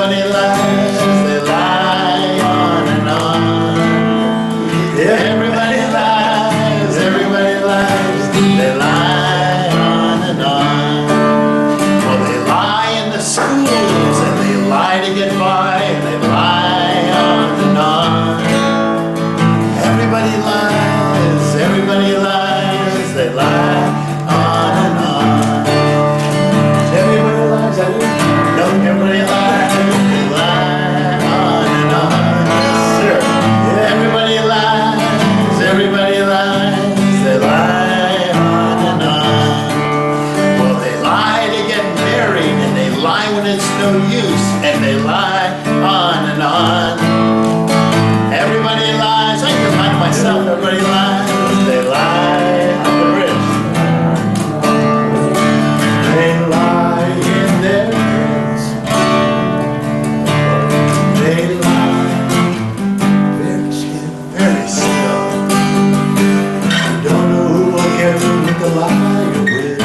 Everybody lies, they lie on and on. Everybody lies, they lie on and on. Well, they lie in the schools and they lie to get by and they lie on and on. Everybody lies, they lie on and on. Everybody lies, no, everybody lies, they lie on and on. Yes, sir. Everybody lies, they lie on and on. Well, they lie to get married and they lie when it's no use and they lie on and on. Everybody lies, I can find myself, everybody lies, they lie on the bridge. They lie in their beds. They lie very still, very still. You don't know who will get them with the lie you're with.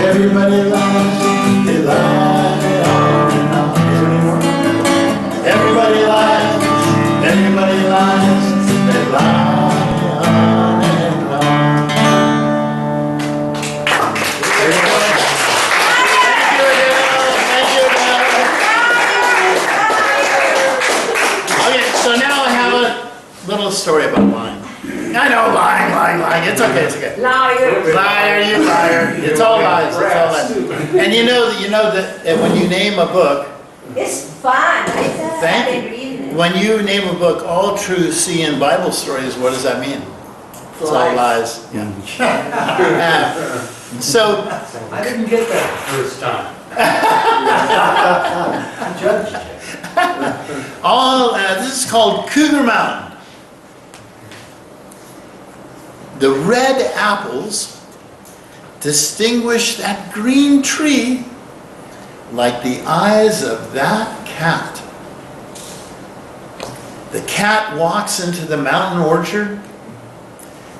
Everybody lies, they lie on and on. Everybody lies, they lie on and on. There you go. Thank you, Adele. Okay, so now I have a little story about lying. I know, lying. It's okay. Liar, you liar. It's all lies. And you know that when you name a book, It's fun. thank you. When you name a book, All True See in Bible Stories, what does that mean? It's all lies. Yeah. So I didn't get that the first time. I judged you. this is called Cougar Mountain. The red apples distinguish that green tree like the eyes of that cat. The cat walks into the mountain orchard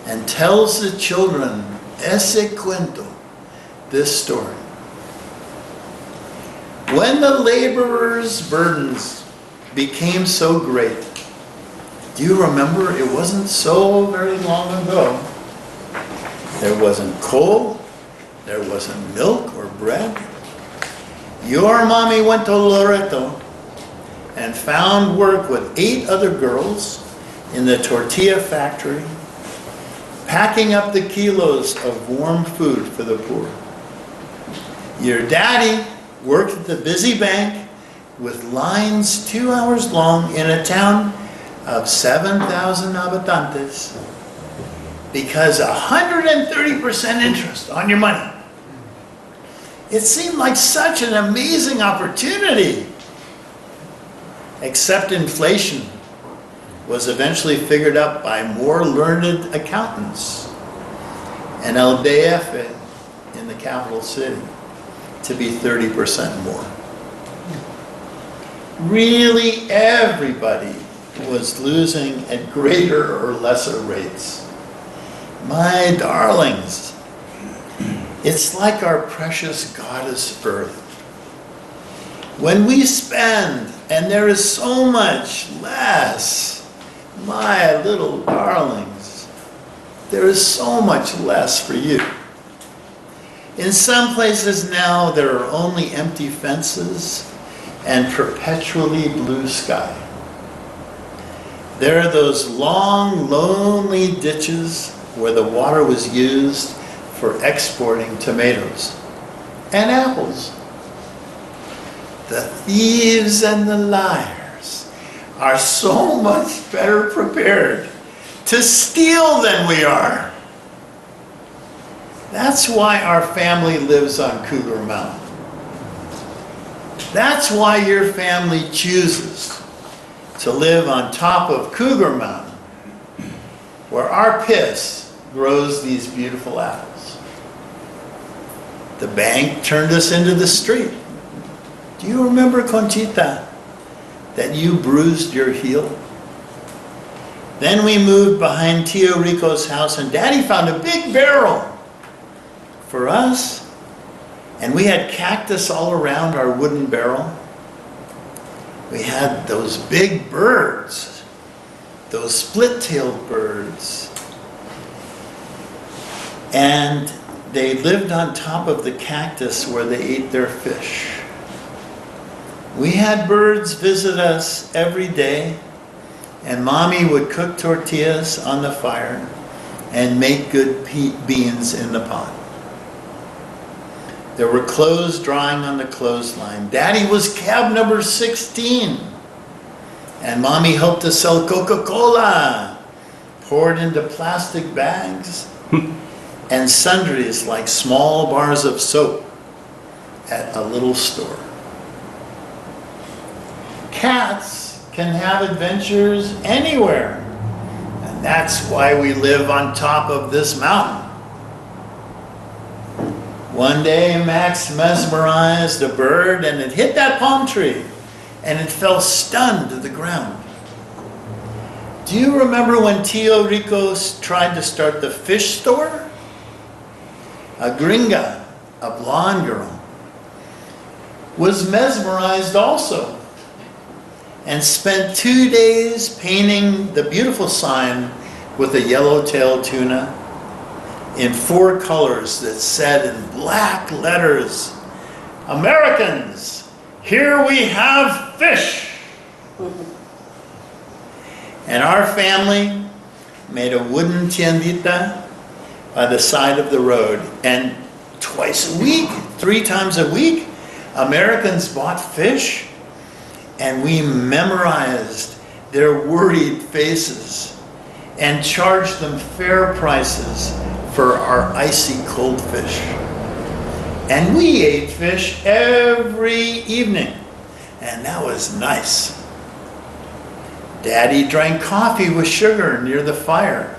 and tells the children, ese cuento, this story. When the laborers' burdens became so great, do you remember? It wasn't so very long ago. There wasn't coal, there wasn't milk or bread. Your mommy went to Loreto and found work with 8 other girls in the tortilla factory, packing up the kilos of warm food for the poor. Your daddy worked at the busy bank with lines 2 hours long in a town of 7,000 habitantes because 130% interest on your money. It seemed like such an amazing opportunity. Except inflation was eventually figured out by more learned accountants and El DF in the capital city to be 30% more. Really, everybody was losing at greater or lesser rates. My darlings, it's like our precious goddess Earth. When we spend and there is so much less, my little darlings, there is so much less for you. In some places now there are only empty fences and perpetually blue sky. There are those long, lonely ditches where the water was used for exporting tomatoes and apples. The thieves and the liars are so much better prepared to steal than we are. That's why our family lives on Cougar Mountain. That's why your family chooses to live on top of Cougar Mountain, where our piss grows these beautiful apples. The bank turned us into the street. Do you remember, Conchita, that you bruised your heel? Then we moved behind Tio Rico's house, and Daddy found a big barrel for us. And we had cactus all around our wooden barrel. We had those big birds, those split-tailed birds. And they lived on top of the cactus where they ate their fish. We had birds visit us every day, and Mommy would cook tortillas on the fire and make good beans in the pot. There were clothes drying on the clothesline. Daddy was cab number 16. And Mommy helped to sell Coca-Cola, poured into plastic bags, and sundries like small bars of soap at a little store. Cats can have adventures anywhere. And that's why we live on top of this mountain. One day Max mesmerized a bird and it hit that palm tree and it fell stunned to the ground. Do you remember when Tio Rico tried to start the fish store? A gringa, a blonde girl, was mesmerized also and spent 2 days painting the beautiful sign with a yellow-tailed tuna in 4 colors that said in black letters, "Americans, here we have fish." And our family made a wooden tiendita by the side of the road. And twice a week, 3 times a week, Americans bought fish, and we memorized their worried faces and charged them fair prices for our icy cold fish. And we ate fish every evening, and that was nice. Daddy drank coffee with sugar near the fire.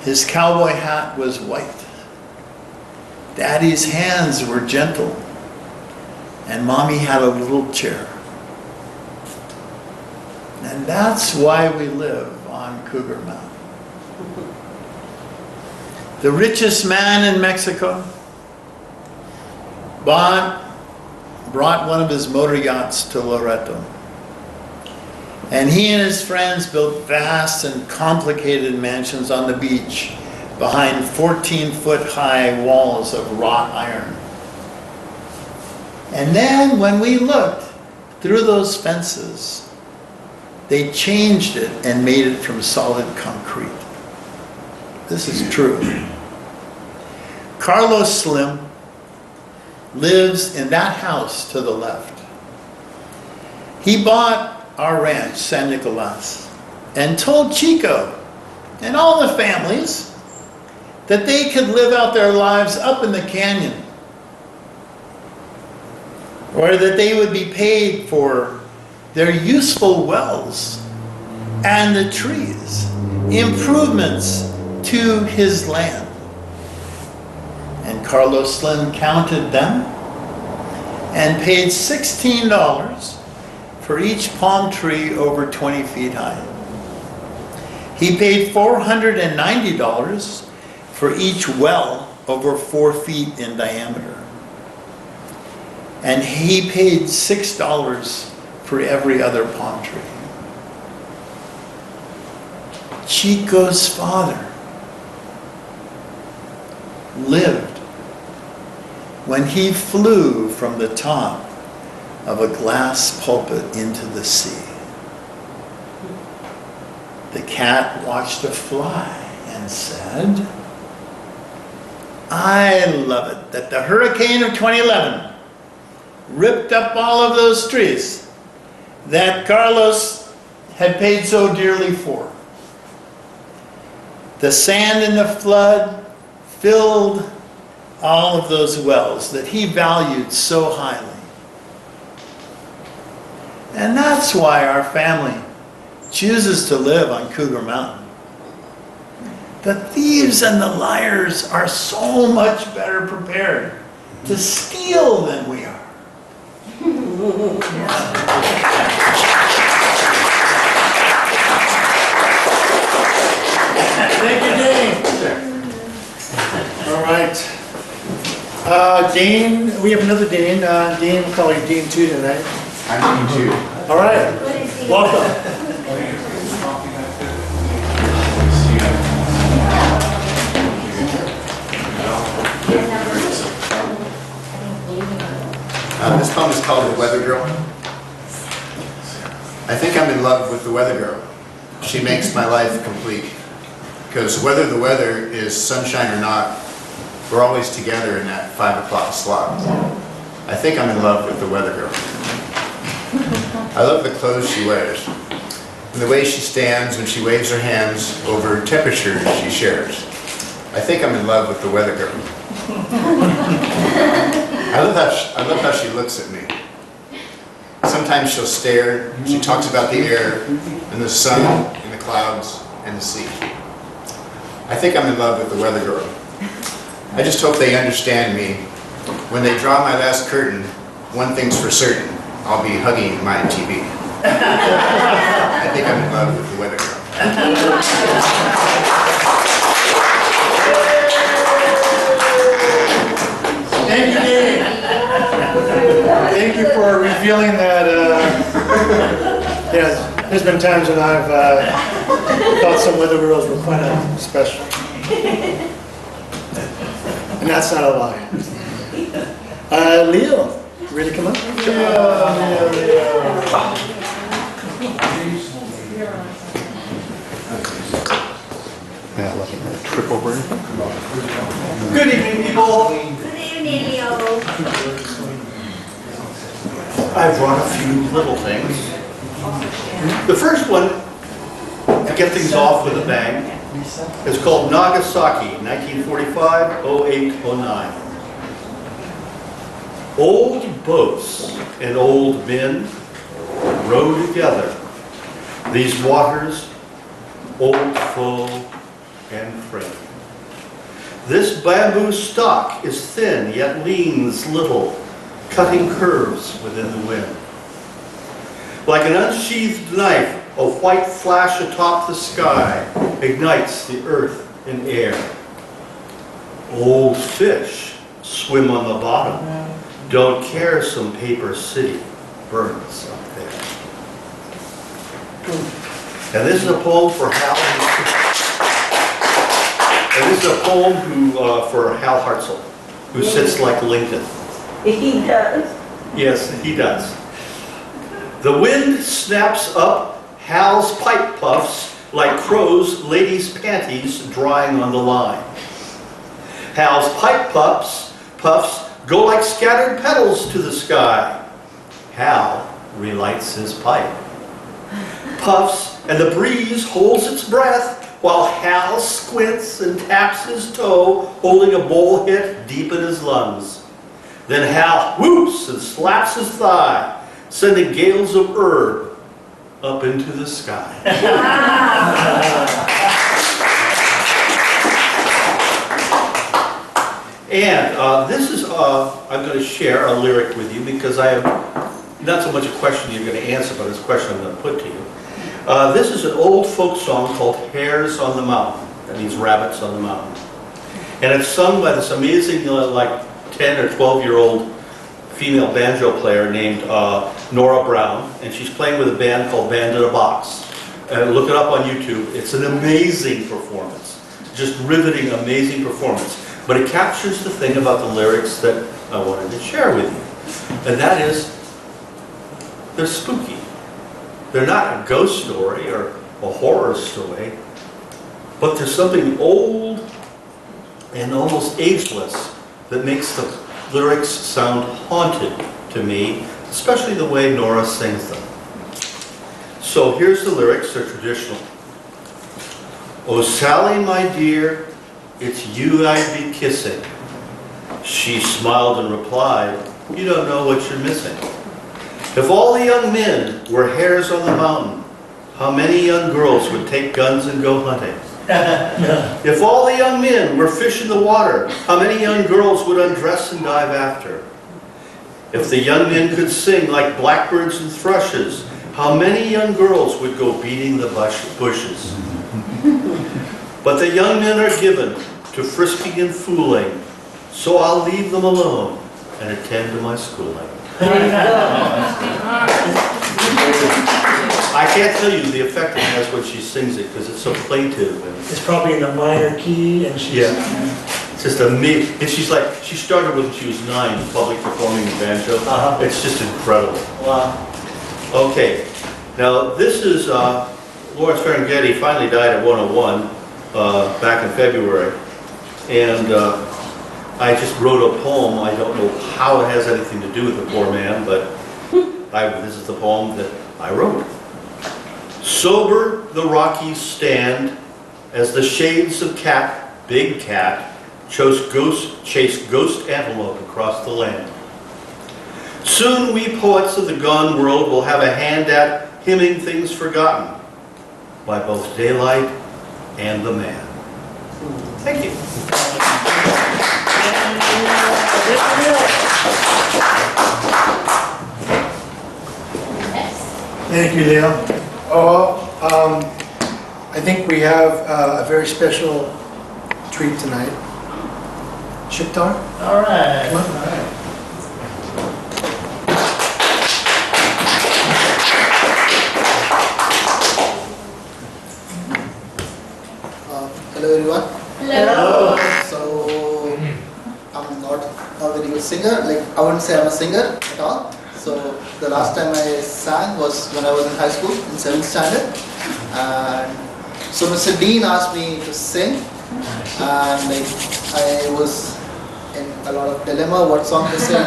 His cowboy hat was white. Daddy's hands were gentle, and Mommy had a little chair. And that's why we live on Cougar Mountain. The richest man in Mexico brought one of his motor yachts to Loreto. And he and his friends built vast and complicated mansions on the beach behind 14-foot-high walls of wrought iron. And then when we looked through those fences, they changed it and made it from solid concrete. This is true. Carlos Slim lives in that house to the left. He bought our ranch, San Nicolas, and told Chico and all the families that they could live out their lives up in the canyon, or that they would be paid for their useful wells and the trees, improvements to his land. And Carlos Slim counted them and paid $16 for each palm tree over 20 feet high. He paid $490 for each well over 4 feet in diameter. And he paid $6 for every other palm tree. Chico's father lived when he flew from the top of a glass pulpit into the sea. The cat watched a fly and said, "I love it that the hurricane of 2011 ripped up all of those trees that Carlos had paid so dearly for. The sand in the flood filled all of those wells that he valued so highly. And that's why our family chooses to live on Cougar Mountain. The thieves and the liars are so much better prepared to steal than we are. Thank you, Dean. All right. Dean, we have another Dean. Dean, we'll call you Dean 2 tonight. I'm Dean too. All right. Welcome. This poem is called The Weather Girl. I think I'm in love with the weather girl. She makes my life complete. Because whether the weather is sunshine or not, we're always together in that 5 o'clock slot. I think I'm in love with the weather girl. I love the clothes she wears, and the way she stands when she waves her hands over temperatures she shares. I think I'm in love with the weather girl. I love how she looks at me. Sometimes she'll stare. She talks about the air and the sun and the clouds and the sea. I think I'm in love with the weather girl. I just hope they understand me. When they draw my last curtain, one thing's for certain, I'll be hugging my TV. I think I'm in love with the weather girl. Thank you, Dean. Thank you for revealing that. Yeah, there's been times when I've thought some weather girls were kind of special. And that's not a lie. Leo, you ready to come up? Triple burn. Good evening, people. Good evening, Leo. I brought a few little things. The first one, to get things off with a bang, is called Nagasaki, 1945-08-09. Old boats and old men row together. These waters, old foe and friend. This bamboo stock is thin, yet leans little, cutting curves within the wind. Like an unsheathed knife, a white flash atop the sky ignites the earth and air. Old fish swim on the bottom, don't care some paper city burns up there. And this is a poem for Hal. And this is a poem for Hal Hartzell, who sits like Lincoln. He does. Yes, he does. The wind snaps up Hal's pipe puffs like crows' ladies' panties drying on the line. Hal's pipe puffs go like scattered petals to the sky. Hal relights his pipe. Puffs, and the breeze holds its breath while Hal squints and taps his toe, holding a bowl hit deep in his lungs. Then Hal whoops and slaps his thigh, sending gales of herb up into the sky. And this is, I'm going to share a lyric with you because I have not so much a question you're going to answer, but it's a question I'm going to put to you. This is an old folk song called Hares on the Mountain. That means rabbits on the mountain. And it's sung by this amazing, like 10 or 12-year-old female banjo player named Nora Brown. And she's playing with a band called Band in a Box. Look it up on YouTube. It's an amazing performance. Just riveting, amazing performance. But it captures the thing about the lyrics that I wanted to share with you. And that is, they're spooky. They're not a ghost story or a horror story, but there's something old and almost ageless that makes the lyrics sound haunted to me, especially the way Nora sings them. So here's the lyrics, they're traditional. Oh Sally, my dear, it's you I'd be kissing. She smiled and replied, you don't know what you're missing. If all the young men were hares on the mountain, how many young girls would take guns and go hunting? If all the young men were fish in the water, how many young girls would undress and dive after? If the young men could sing like blackbirds and thrushes, how many young girls would go beating the bushes? But the young men are given to frisking and fooling, so I'll leave them alone and attend to my schooling. I can't tell you the effect it has when she sings it, because it's so plaintive. And It's probably in a minor key and she's... it's just amazing. And she's like, she started when she was 9, public performing the banjo. It's just incredible. Wow. Okay, now this is, Lawrence Ferlinghetti finally died at 101 back in February. And I just wrote a poem. I don't know how it has anything to do with the poor man, but this is the poem that I wrote. Sober the Rockies stand as the shades of big cat, chase ghost antelope across the land. Soon we poets of the gone world will have a hand at hymning things forgotten by both daylight and the man. Thank you. Thank you, Leo. I think we have a very special treat tonight. Shiktar? All right. Come on. All right. Hello everyone. Hello. So I'm not a very good singer. Like I wouldn't say I'm a singer at all. So the last time I sang was when I was in high school in 7th standard. And so Mr. Dean asked me to sing, and like I was in a lot of dilemma what song to sing.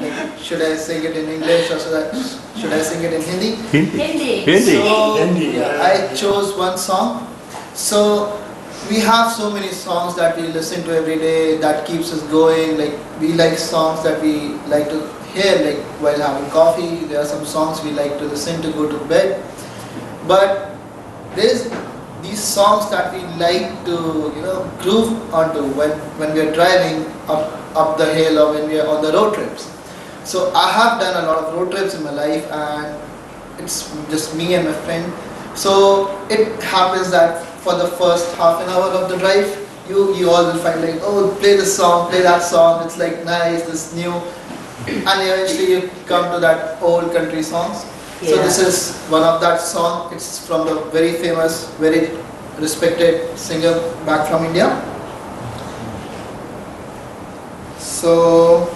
Like, should I sing it in English or should I sing it in Hindi? Hindi. So Hindi, yeah, I chose one song. So we have so many songs that we listen to every day that keeps us going. Like we like songs that we like to hear, like while having coffee. There are some songs we like to listen to go to bed. But there's these songs that we like to, groove onto when we're driving up the hill or when we're on the road trips. So I have done a lot of road trips in my life, and it's just me and my friend. So it happens that for the first half an hour of the drive, you all will find like, oh, play this song, play that song, it's like nice, this new, and eventually you come to that old country songs. So this is one of that song. It's from the very famous, very respected singer back from India. So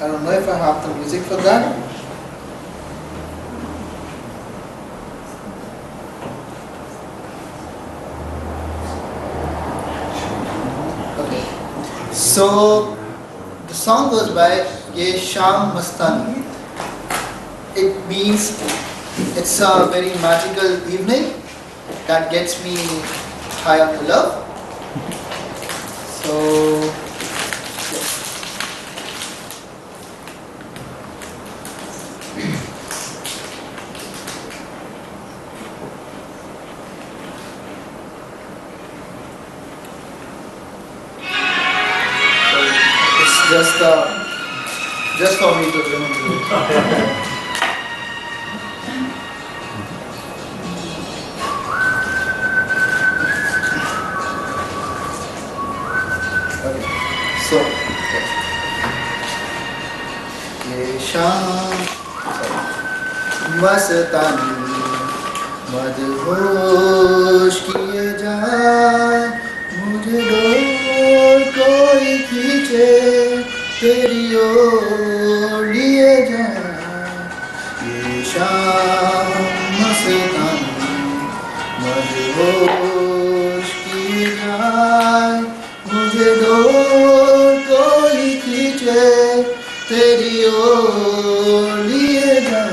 I don't know if I have the music for that. Okay. So the song goes by Ye Sham Mastani. It means it's a very magical evening that gets me high on the love. So yes. So it's just for me to remember it. So, ये शाम मस्तानी मदहोश किए जाए मुझे door कोई खींचे तेरी ओर लिए जाए ये शाम मस्तानी मदहोश किए जाए मुझे डोर कोई खींचे तेरी ओर लिए जाए.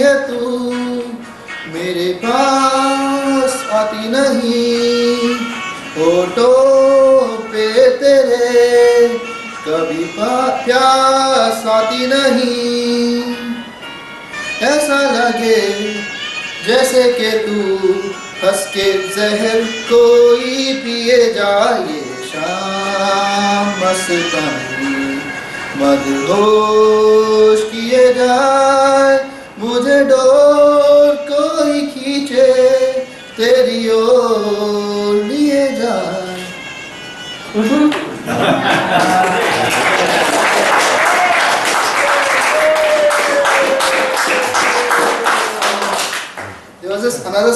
है तू मेरे पास आती नहीं, होठों पे तेरे कभी प्यास आती नहीं, ऐसा लगे जैसे कि तू हंस के जहर कोई पिए जाए, शाम मस्तानी मदहोश किए जाए, मुझे डोर कोई खींचे तेरी ओर लिए जाए। There was this another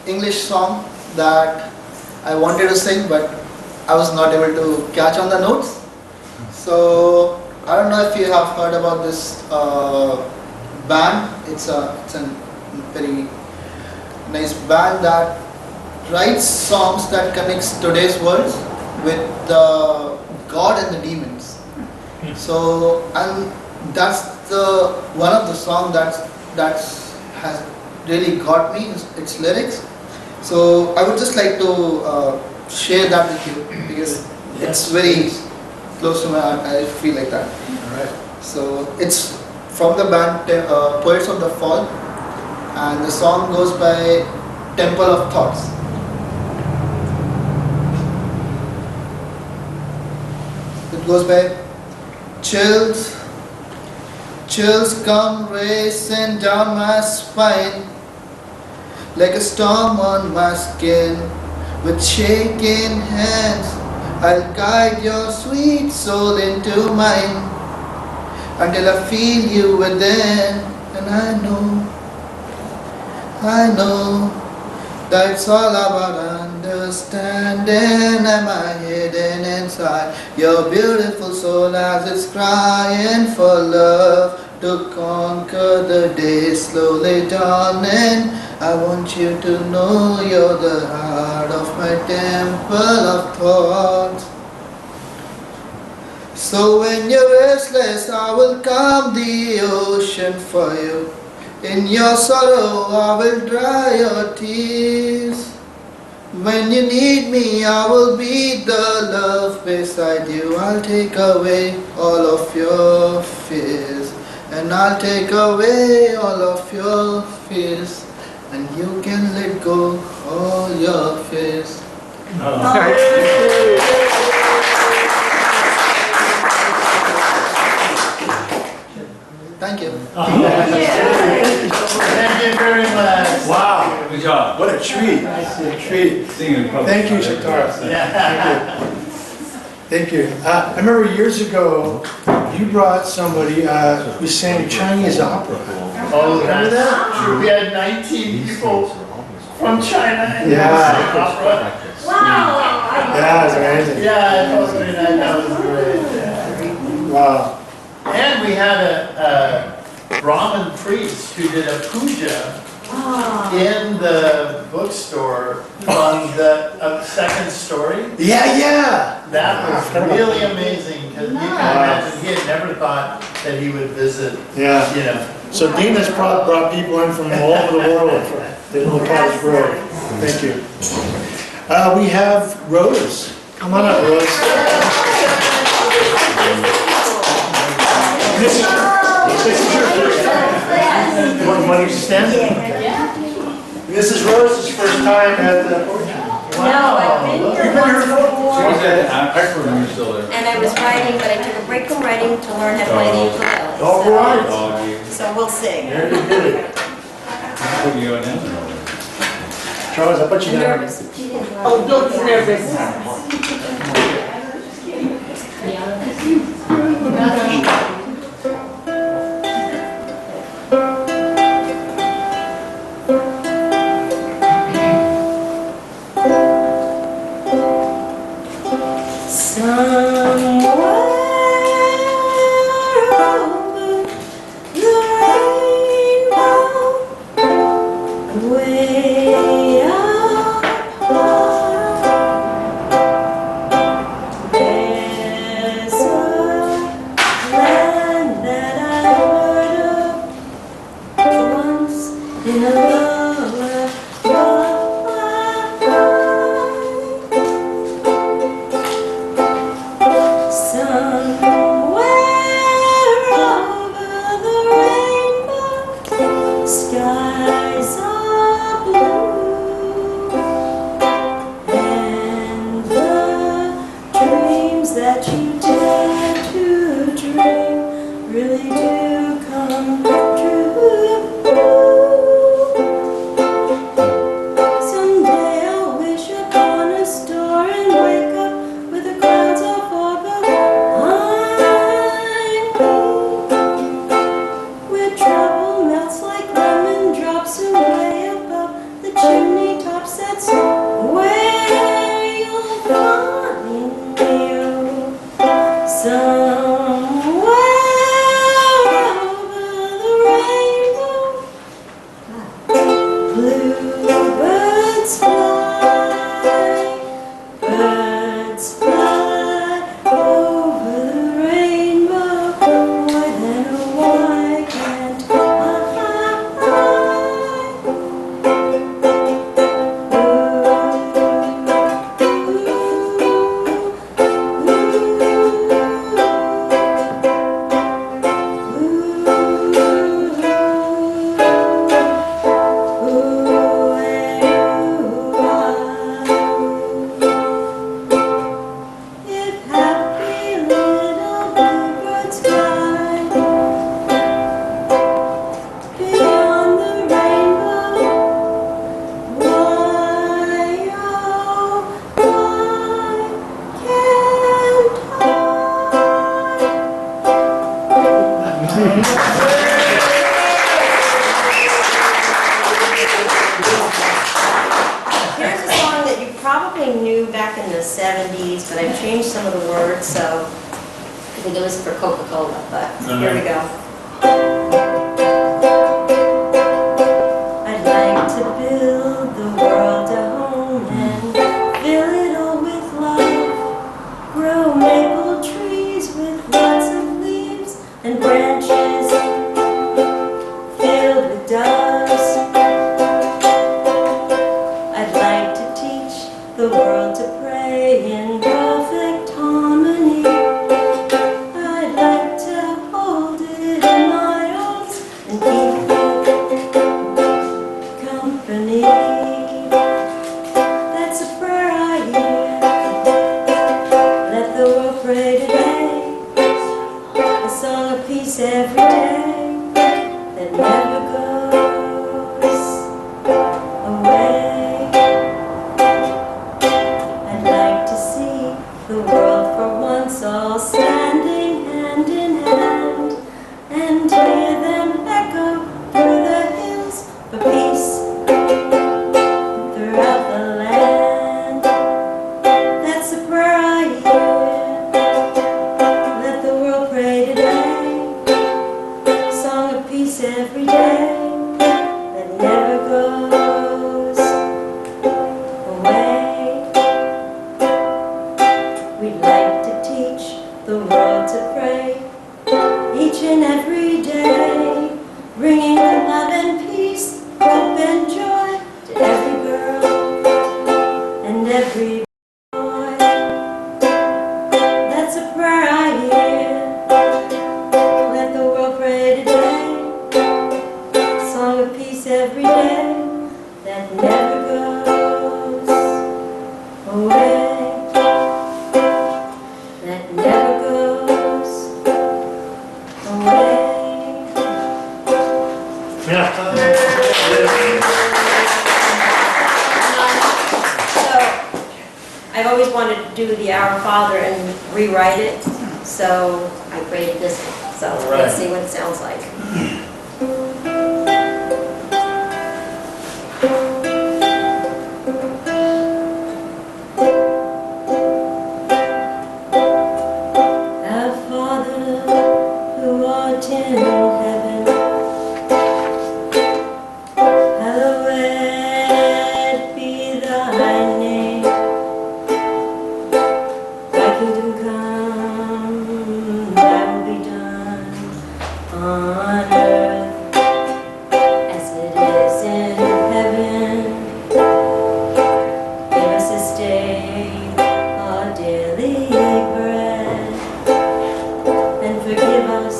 English song that I wanted to sing, but I was not able to catch on the notes. So I don't know if you have heard about this band. It's a very nice band that writes songs that connects today's world with the God and the demons. So and that's the one of the song that's has really got me, its lyrics. So I would just like to share that with you because it's very close to my heart. I feel like that. Alright. So it's from the band Poets of the Fall, and the song goes by Temple of Thoughts. It goes by chills. Chills come racing down my spine like a storm on my skin. With shaking hands, I'll guide your sweet soul into mine until I feel you within. And I know that it's all about understanding. Am I hidden inside your beautiful soul as it's crying for love to conquer the day slowly dawning? I want you to know you're the heart of my temple of thoughts. So when you're restless, I will calm the ocean for you. In your sorrow, I will dry your tears. When you need me, I will be the love beside you. I'll take away all of your fears, and I'll take away all of your fears, and you can let go all your fears. Thank you. Thank you very much. Wow, Good job. what a treat, a treat. Singing in public. Thank you, Shatar. Thank you. I remember years ago, you brought somebody who sang Chinese opera. Oh, remember that? We had 19 people from China and Yeah. opera. Wow. Yeah, it's amazing. Yeah, it was very nice. That was great. Yeah. Wow. And we had a Brahmin priest who did a puja in the bookstore on the second story. Yeah. That was really amazing because you can imagine he had never thought that he would visit, Yeah. you know. So Dean has brought people in from all over the world for the little Cottage Grove. Thank you. We have Rose. Come on up, Rose. This is your first time. Want to stand? This is Rose's first time at the podium. No, I've been here once before, I remember you're still there. and I was writing, but I took a break from writing to learn how to play the ukulele. All right. Doggy. So we'll sing. Very good. Put you on now. Charles, I'll put you I'm down. nervous. Oh, don't be nervous. Way up high, there's a land that I heard of once dreams that you dare to dream really do come true. Someday I'll wish upon a star and wake up with the clouds all far behind me, where trouble melts like lemon drops away above the chimney tops. That's where you'll find me, oh, somewhere over the rainbow. Bluebirds fly, birds fly over the rainbow. Why then, oh, why can't if happy little bluebirds fly beyond the rainbow, why, oh, why can't I? Here's a song that you probably knew back in the 70s, but I've changed some of the words, so I think it was for Coca-Cola, but here we go. I'd like to build the world a home and fill it all with love. Grow maple trees with lots of leaves and branches filled with doves. I'd like to teach the world to pray in perfect harmony. I'd like to hold it in my arms and keep it company. That's a prayer I hear. Let the world pray today. A song of peace every day that never goes away. I'd like to see the world for once all standing hand in hand and hear them echo through the hills for peace throughout the land. That's the prayer I hear. Let the world pray today. Song of peace every day that never goes away. We'd like to teach the world to pray each and every day, bringing love and peace, hope and joy to every girl and every boy. That's a prayer I hear. Let the world pray today. Song of peace every day that never goes away. That never goes away. So, I've always wanted to do the Our Father and rewrite it, so I created this one. So let's see what it sounds like. Our Father, who art in heaven, hallowed be thy name. Thy kingdom come, thy will be done on earth as it is in heaven. Give us this day our daily bread, and forgive us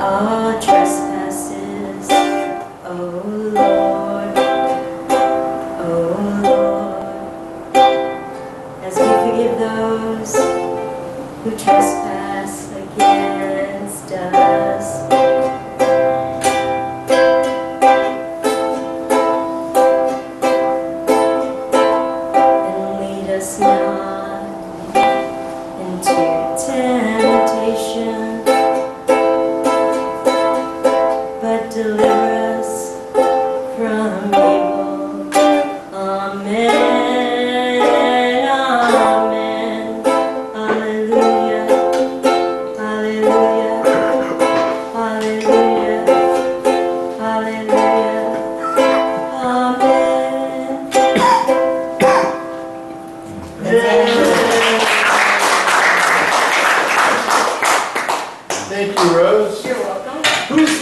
our trespasses, O Lord, as we forgive those who trespass against us. And lead us not into temptation, but deliver us from evil. Amen, amen, hallelujah, hallelujah, hallelujah, hallelujah, amen. Thank you, Rose. You're welcome. Who's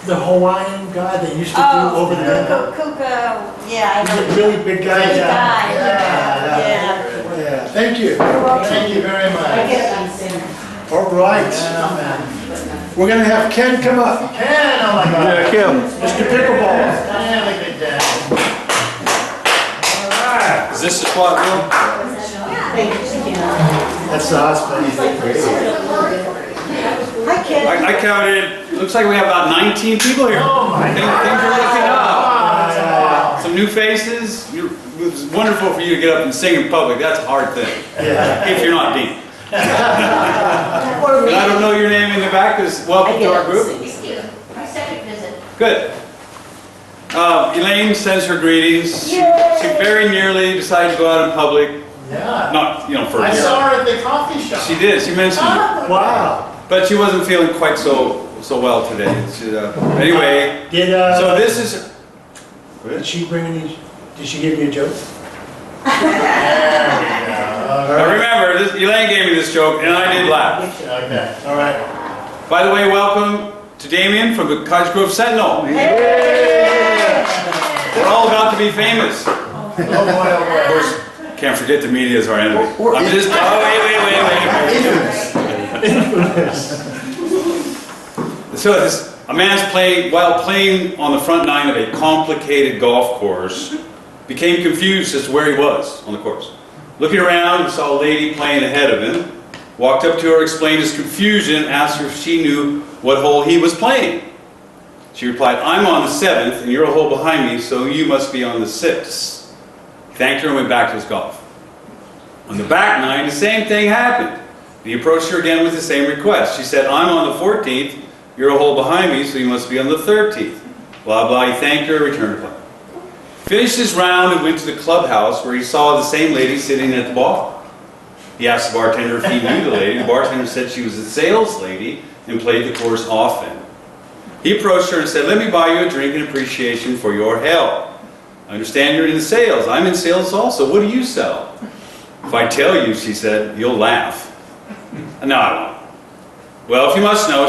the Hawaiian guy that used to do over the window? Kuka, yeah, I know. The really big guy? Big Yeah. guy, Yeah. Yeah, thank you. Thank you very much. All right, we're gonna have Ken come up, Ken, oh my God. Kim. Mr. Pickleball. Have a good day. Is this the spot, Bill? That's the hospital. Hi, Ken. I counted, looks like we have about 19 people here. Oh my Things God. are looking up. Wow. Some new faces. It was wonderful for you to get up and sing in public. That's a hard thing, if you're not Dean. And I don't know your name in the back, because welcome to our group. Thank you. My second visit. Good. Elaine sends her greetings. She very nearly decided to go out in public. Yeah. Not, for a I year. saw her at the coffee shop. She did, she mentioned it. Wow. But she wasn't feeling quite so well today. Anyway, so this is, Did she bring any, did she give you a joke? now remember, Elaine gave me this joke and I did laugh. Okay. All right. By the way, welcome to Damien from the Cottage Grove Sentinel. We're all about to be famous. Of Oh boy, oh course, can't forget the media is our enemy. I'm just, wait. So a man's while playing on the front nine of a complicated golf course, became confused as to where he was on the course. Looking around, he saw a lady playing ahead of him, walked up to her, explained his confusion, asked her if she knew what hole he was playing. She replied, "I'm on the 7th and you're a hole behind me, so you must be on the 6th. He thanked her and went back to his golf. On the back nine, the same thing happened. He approached her again with the same request. She said, "I'm on the 14th, you're a hole behind me, so you must be on the 13th. Blah, blah. He thanked her, returned her play. Finished his round and went to the clubhouse where he saw the same lady sitting at the bar. He asked the bartender if he knew the lady. The bartender said she was a sales lady and played the course often. He approached her and said, "Let me buy you a drink in appreciation for your help. I understand you're in sales. I'm in sales also. What do you sell?" "If I tell you," she said, "you'll laugh." "No, I won't." "Well, if you must know,"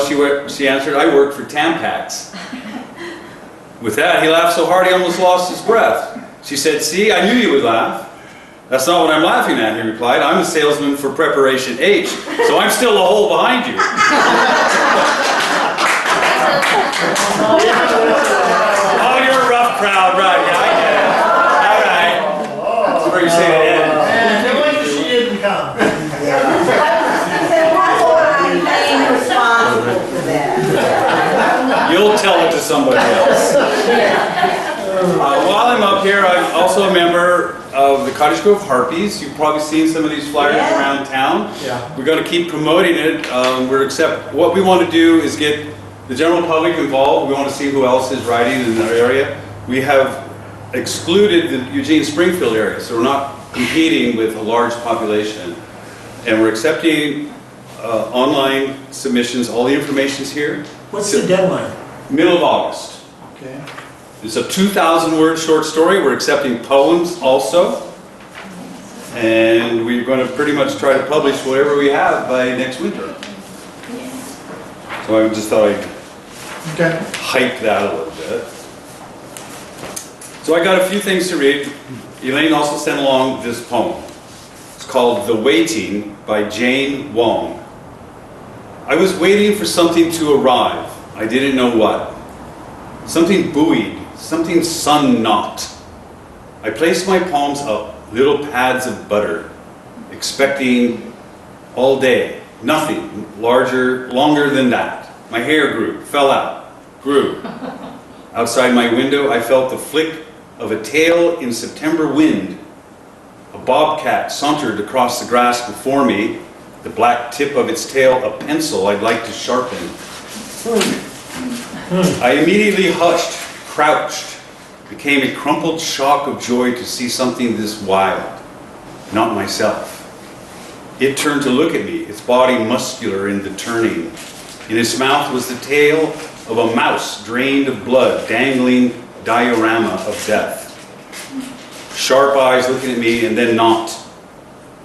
she answered, "I work for Tampax." With that, he laughed so hard he almost lost his breath. She said, "See, I knew you would laugh." "That's not what I'm laughing at," he replied. "I'm a salesman for Preparation H, so I'm still a hole behind you." Oh, you're a rough crowd, right? Yeah, I get it. All right. That's where you say it ends. And no wonder she didn't come. You'll tell it to somebody else. While I'm up here, I'm also a member of the Cottage Grove Harpies. You've probably seen some of these flyers around town. Yeah. We're going to keep promoting it. What we want to do is get the general public involved. We want to see who else is riding in our area. We have excluded the Eugene Springfield area, so we're not competing with a large population. And we're accepting online submissions. All the information's here. What's the deadline? Middle of August. Okay. It's a 2,000-word short story. We're accepting poems also. And we're going to pretty much try to publish whatever we have by next winter. So I just thought I'd hype that a little bit. So I got a few things to read. Elaine also sent along this poem. It's called The Waiting by Jane Wong. I was waiting for something to arrive. I didn't know what. Something buoyed, something sun-knocked. I placed my palms up little pads of butter, expecting all day, nothing longer than that. My hair fell out, grew. Outside my window, I felt the flick of a tail in September wind. A bobcat sauntered across the grass before me, the black tip of its tail a pencil I'd like to sharpen. I immediately hushed, crouched, became a crumpled shock of joy to see something this wild, not myself. It turned to look at me, its body muscular in the turning. In its mouth was the tail of a mouse drained of blood, dangling diorama of death. Sharp eyes looking at me and then not.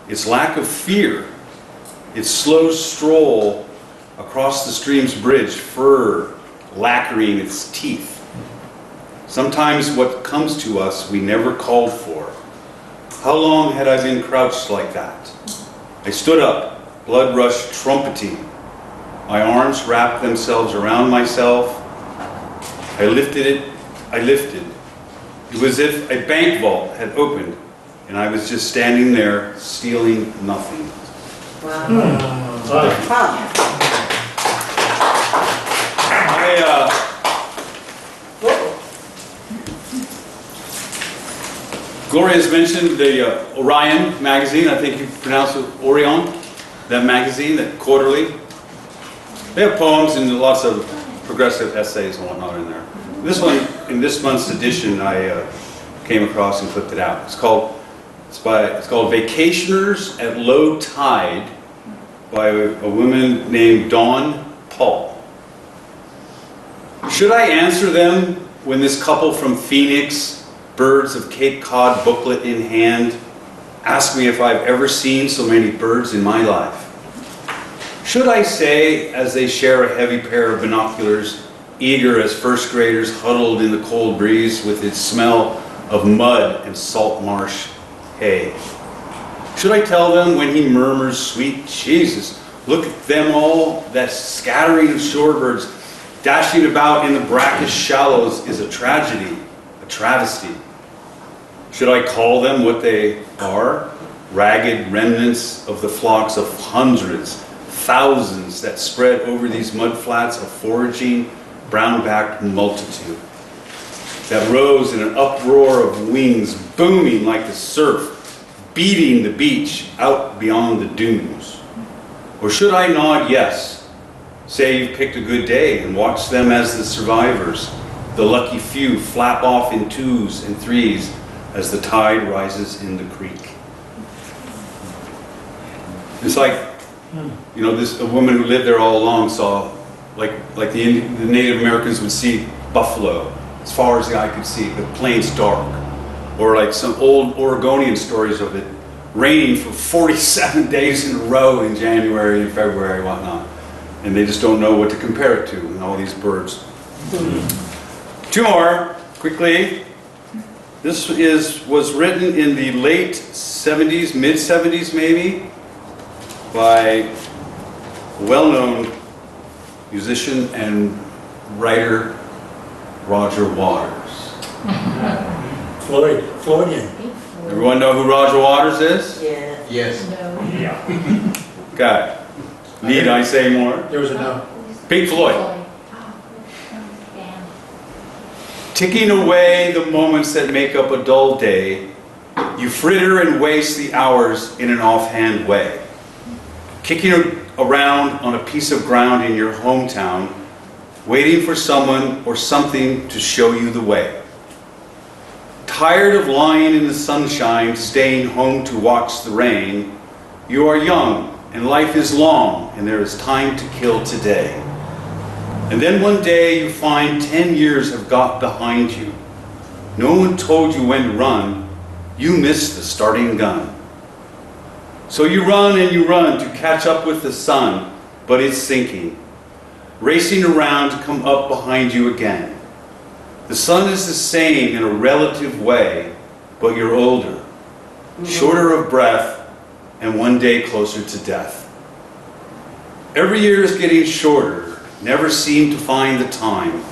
Its lack of fear, its slow stroll across the stream's bridge, fur lacquering its teeth. Sometimes what comes to us we never called for. How long had I been crouched like that? I stood up, blood rush trumpeting. My arms wrapped themselves around myself. I lifted. It was as if a bank vault had opened, and I was just standing there, stealing nothing. Gloria's mentioned the Orion magazine. I think you pronounce it Orion, that magazine, that quarterly. They have poems and lots of progressive essays and whatnot in there. This one, in this month's edition, I came across and clipped it out. It's called Vacationers at Low Tide by a woman named Dawn Paul. Should I answer them when this couple from Phoenix, birds of Cape Cod booklet in hand, ask me if I've ever seen so many birds in my life? Should I say, as they share a heavy pair of binoculars, eager as first graders huddled in the cold breeze with its smell of mud and salt marsh hay? Should I tell them when he murmurs, sweet Jesus, look at them all, that scattering of shorebirds dashing about in the brackish shallows is a tragedy, a travesty? Should I call them what they are? Ragged remnants of the flocks of hundreds, thousands that spread over these mudflats, a foraging, brown-backed multitude that rose in an uproar of wings, booming like the surf, beating the beach out beyond the dunes? Or should I nod yes, say you've picked a good day, and watch them as the survivors, the lucky few, flap off in twos and threes as the tide rises in the creek? It's like, you know, a woman who lived there all along saw, like the Native Americans would see buffalo as far as the eye could see, the plains dark. Or like some old Oregonian stories of it raining for 47 days in a row in January and February and whatnot. And they just don't know what to compare it to, and all these birds. Two more, quickly. This was written in the late 70s, mid-70s maybe, by a well-known musician and writer, Roger Waters. Floydian. Everyone know who Roger Waters is? Yeah. Yes. Okay. Need I say more? There was a no. Pink Floyd. Ticking away the moments that make up a dull day, you fritter and waste the hours in an offhand way. Kicking around on a piece of ground in your hometown, waiting for someone or something to show you the way. Tired of lying in the sunshine, staying home to watch the rain, you are young and life is long and there is time to kill today. And then one day you find 10 years have got behind you. No one told you when to run. You missed the starting gun. So you run and you run to catch up with the sun, but it's sinking, racing around to come up behind you again. The sun is the same in a relative way, but you're older, shorter of breath, and one day closer to death. Every year is getting shorter. Never seem to find the time.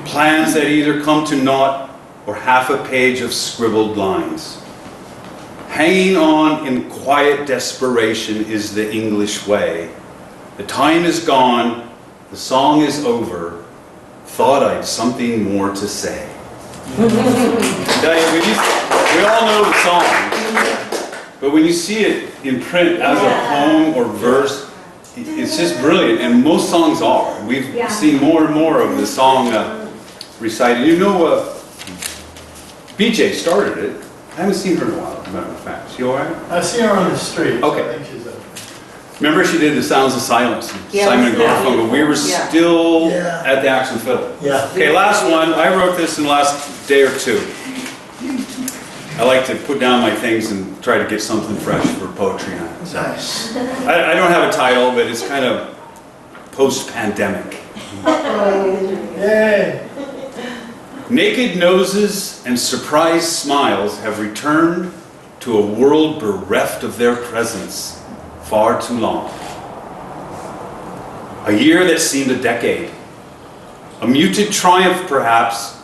Plans that either come to naught or half a page of scribbled lines. Hanging on in quiet desperation is the English way. The time is gone, the song is over. Thought I'd something more to say. Tell you, we all know the song, but when you see it in print as a poem or verse, it's just brilliant, and most songs are. We've seen more and more of the song recited. You know, BJ started it. I haven't seen her in a while, as a matter of fact. She all right? I see her on the street. Okay. I think she's okay. Remember she did the Sounds of Silence, Yeah, Simon and yeah. Garfunkel. We were Yeah. still Yeah. at the Axe and Fiddle. Yeah. Okay, last one. I wrote this in the last day or two. I like to put down my things and try to get something fresh for poetry night. So, Nice. I don't have a title, but it's kind of post-pandemic. Yay. Naked noses and surprised smiles have returned to a world bereft of their presence far too long. A year that seemed a decade. A muted triumph, perhaps,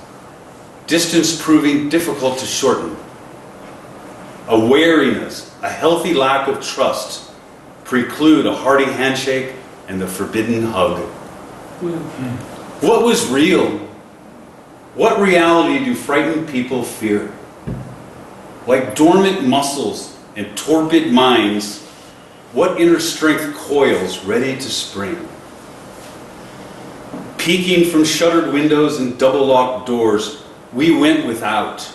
distance proving difficult to shorten. A wariness, a healthy lack of trust preclude a hearty handshake and the forbidden hug. What was real? What reality do frightened people fear? Like dormant muscles and torpid minds, what inner strength coils ready to spring? Peeking from shuttered windows and double-locked doors, we went without.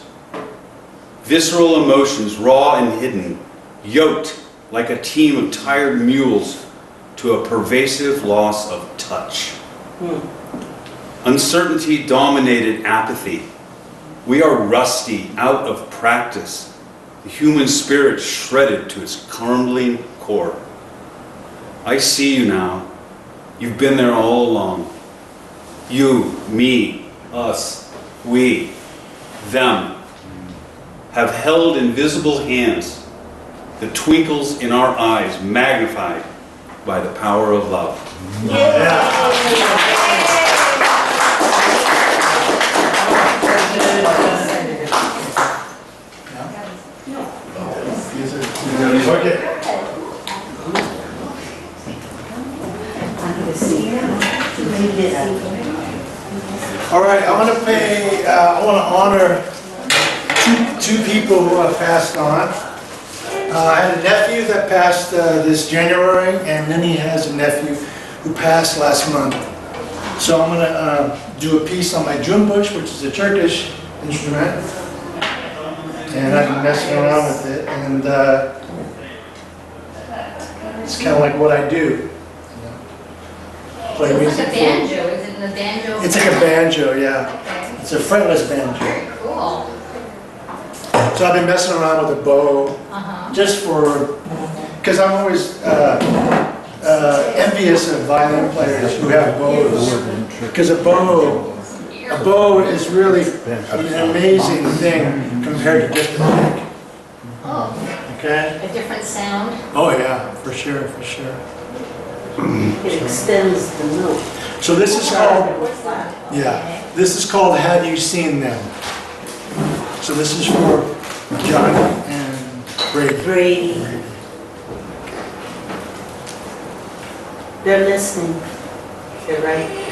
Visceral emotions, raw and hidden, yoked like a team of tired mules to a pervasive loss of touch. Uncertainty dominated apathy. We are rusty, out of practice. The human spirit shredded to its crumbling core. I see you now. You've been there all along. You, me, us, we, them have held invisible hands, the twinkles in our eyes magnified by the power of love. Okay. All right, I want to honor two people who have passed on. I had a nephew that passed this January, and then he has a nephew who passed last month. So I'm going to do a piece on my drumbush, which is a Turkish instrument, and I've been messing around with it, and it's kind of like what I do. Play It's music. like a banjo, is it in the banjo? It's like a banjo, yeah. Okay, It's a fretless banjo. cool. So I've been messing around with a bow, Uh-huh. just for, because I'm always envious of violin players who have bows. Because a bow is really an amazing thing compared to just a pick. Oh, Okay? a different sound. Oh yeah, for sure, for sure. It extends the note. So this is called, What's that? yeah, this is called Have You Seen Them? So this is for Johnny and Brady. Brady. They're listening. They're right.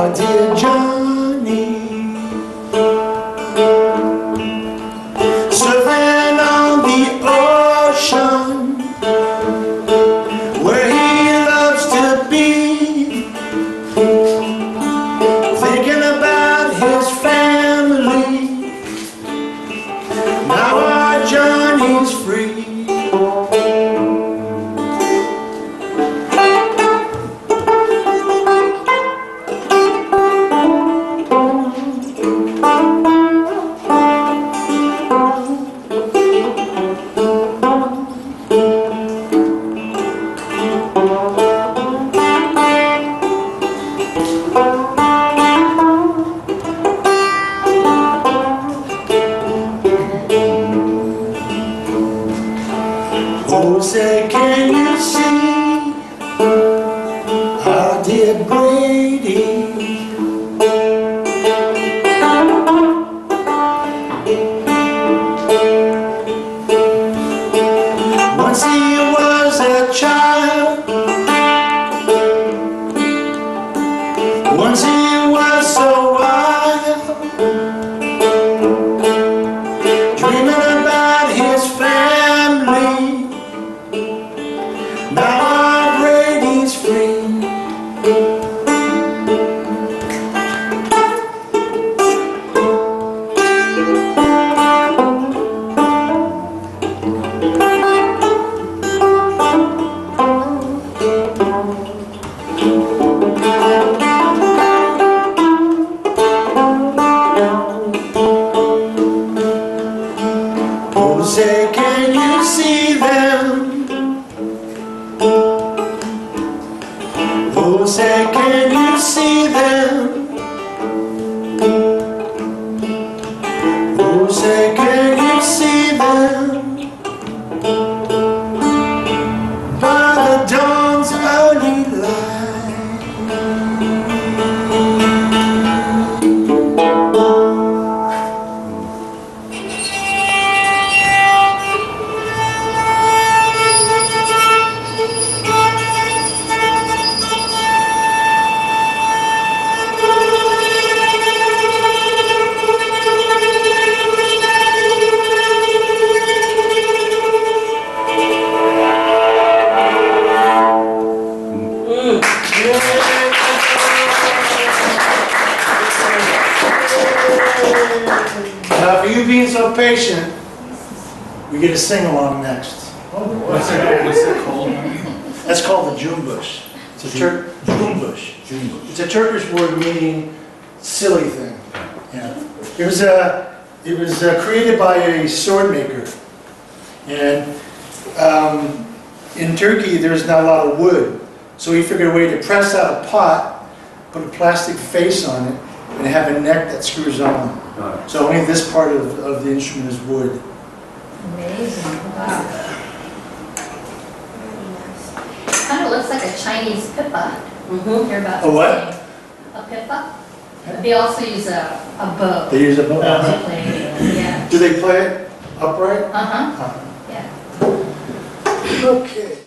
our dear Johnny, surfing on the ocean, where he loves to be, thinking about his family. Now our Johnny's free. Oh, say, can you see our dear Brady? Once he was a child, once he was so wild, dreaming about his family. Now our Brady's free. Oh, say, can you see them? Oh, say, can you see them? Oh, say, can you see them? By the dawn's early light. Now, for you being so patient, we get a sing-along next. What's it called? That's called the June bush. It's a June bush. It's a Turkish word meaning silly thing. Yeah. It was created by a sword maker, and in Turkey there's not a lot of wood, so he figured a way to press out a pot, put a plastic face on it, and have a neck that screws on. So only this part of the instrument is wood. Amazing, wow. Kind of looks like a Chinese pipa. You're about to A what? sing. A pipa. They also use a bow. They use a bow. To play, yeah. Do they play it upright? Uh-huh, yeah. Okay.